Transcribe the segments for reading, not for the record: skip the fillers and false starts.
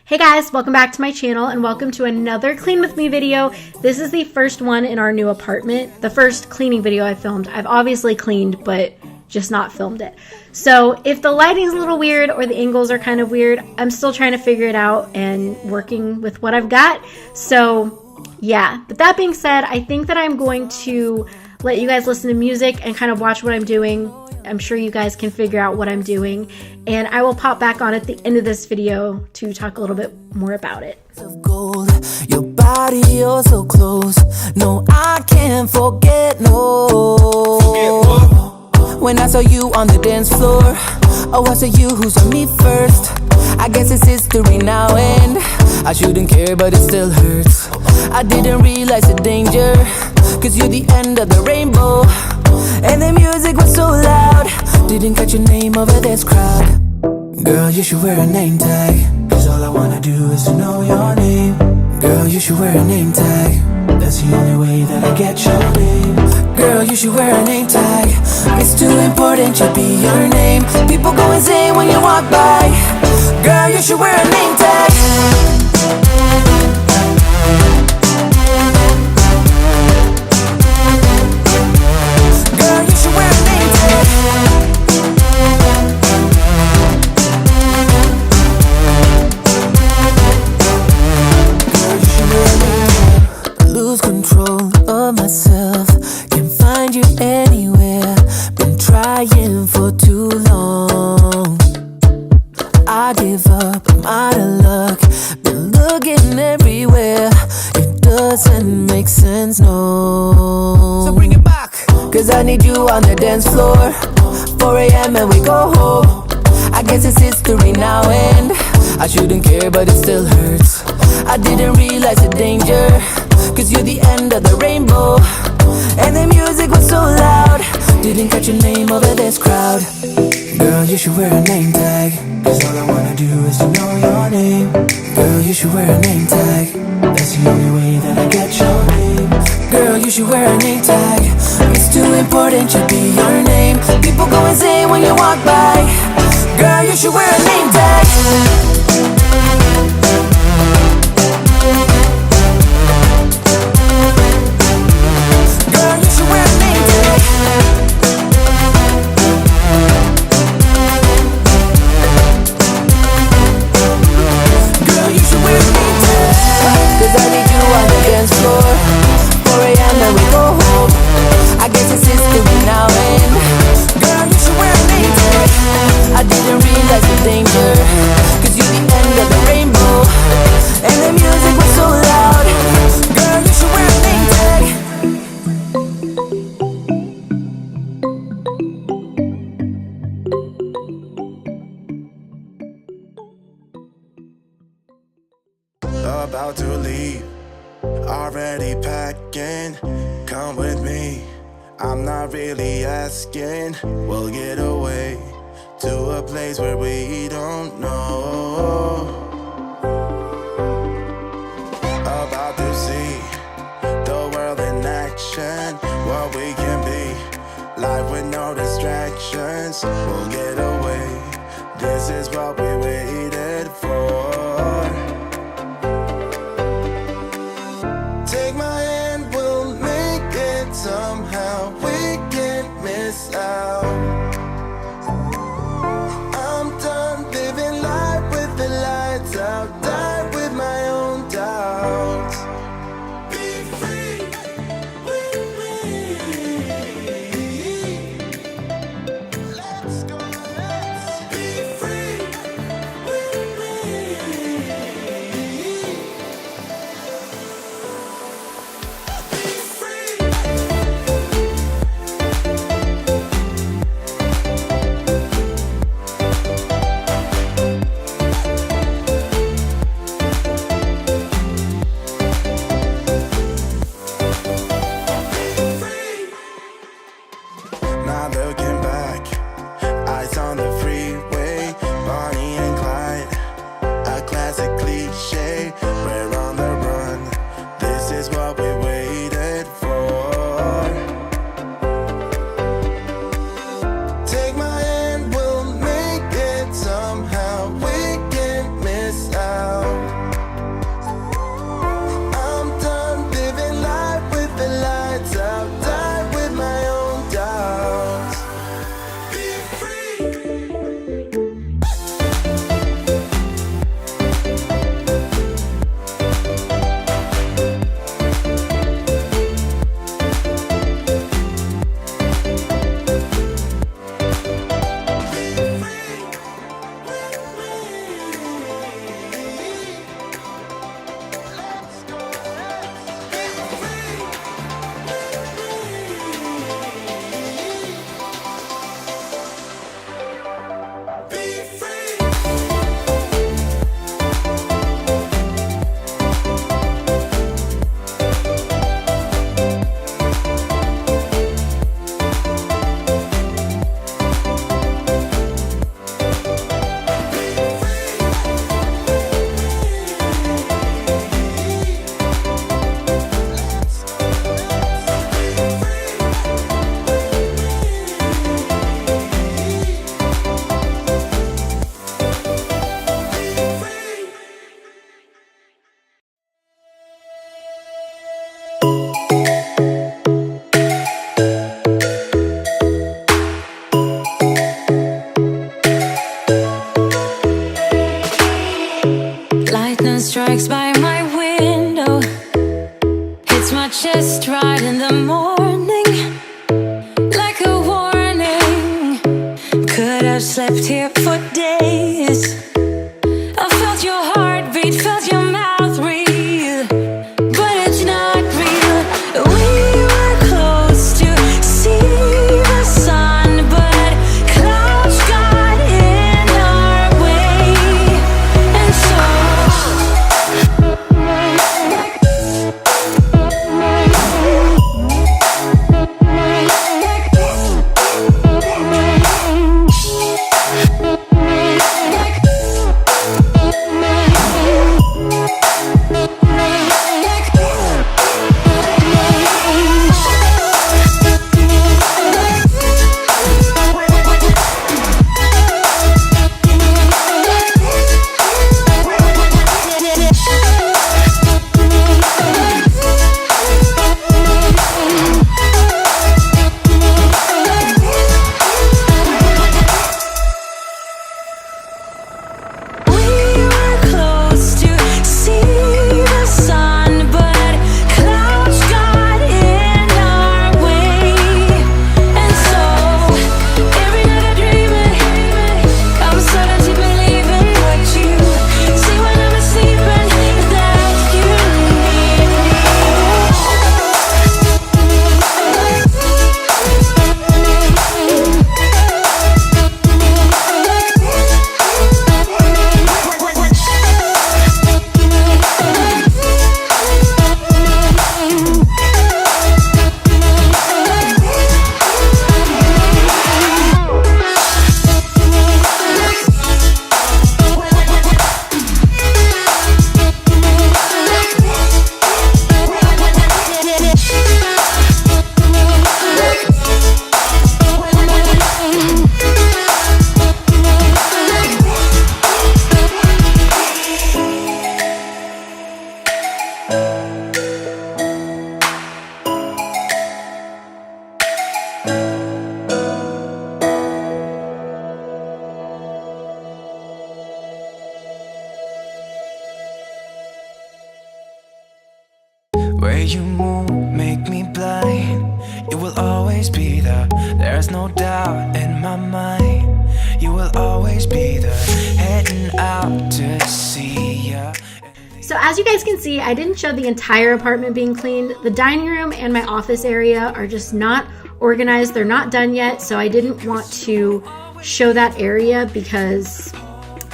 Hey guys, welcome back to my channel and welcome to another Clean With Me video. This is the first one in our new apartment, the first cleaning video I filmed. I've obviously cleaned, but just not filmed it. So if the lighting's a little weird or the angles are kind of weird, I'm still trying to figure it out and working with what I've got. So yeah, but that being said, I think that I'm going to let you guys listen to music and kind of watch what I'm doing. I'm sure you guys can figure out what I'm doing, and I will pop back on at the end of this video to talk a little bit more about it. Of gold, your body, you're so close. No, I can't forget, no. When I saw you on the dance floor, oh, I saw you who saw me first. I guess it's history now, and I shouldn't care, but it still hurts. I didn't realize the danger, cause you're the end of the rainbow. And the music was so loud, didn't catch your name over this crowd. Girl, you should wear a name tag, cause all I wanna do is to know your name. Girl, you should wear a name tag, that's the only way that I get your name. Girl, you should wear a name tag, it's too important to be your name. People go insane when you walk by. Girl, you should wear a name tag. Lose control of myself, can't find you anywhere. Been trying for too long. I give up, I'm out of luck. Been looking everywhere, it doesn't make sense, no. So bring it back, cause I need you on the dance floor. 4 a.m. and we go home. I guess it's history now, and I shouldn't care, but it still hurts. I didn't realize the danger, cause you're the end of the rainbow. And the music was so loud, didn't catch your name over this crowd. Girl, you should wear a name tag, cause all I wanna do is to know your name. Girl, you should wear a name tag, that's the only way that I get your name. Girl, you should wear a name tag, it's too important to be your name. People go insane when you walk by. Girl, you should wear a name tag. About to leave, already packing. Come with me, I'm not really asking. We'll get away to a place where we don't know. About to see the world in action, what we can be, life with no distractions. We'll get away, this is what we waited for. Take my hand, we'll make it somehow. We can't miss out. I'm done living life with the lights out. Die with my own doubts. Be free with me. Let's go, let's be free with me. parks by my window, hits my chest right in the morning, like a warning. Could have slept here for days. I felt your heartbeat, felt your mouth breathe, but it's not real. We were close to see the sun, but clouds got in our way, and so Where you move, make me blind. You will always be there. There's no doubt in my mind. You will always be there. Heading out to see ya. So as you guys can see, I didn't show the entire apartment being cleaned. The dining room and my office area are just not organized. They're not done yet, so I didn't want to show that area because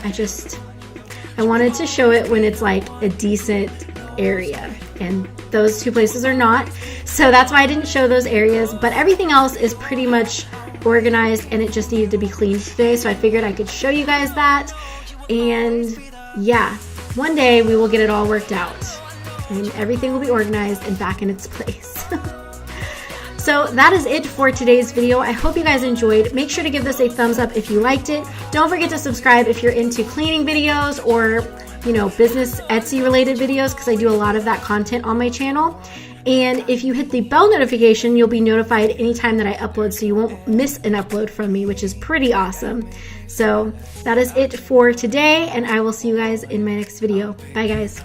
I wanted to show it when it's like a decent area, and those two places are not. So that's why I didn't show those areas, but everything else is pretty much organized and it just needed to be cleaned today. So I figured I could show you guys that. And yeah, one day we will get it all worked out and everything will be organized and back in its place. So that is it for today's video. I hope you guys enjoyed. Make sure to give this a thumbs up if you liked it. Don't forget to subscribe if you're into cleaning videos or, you know, business Etsy related videos, because I do a lot of that content on my channel. And if you hit the bell notification, you'll be notified anytime that I upload, so you won't miss an upload from me, which is pretty awesome. So that is it for today, and I will see you guys in my next video. Bye guys.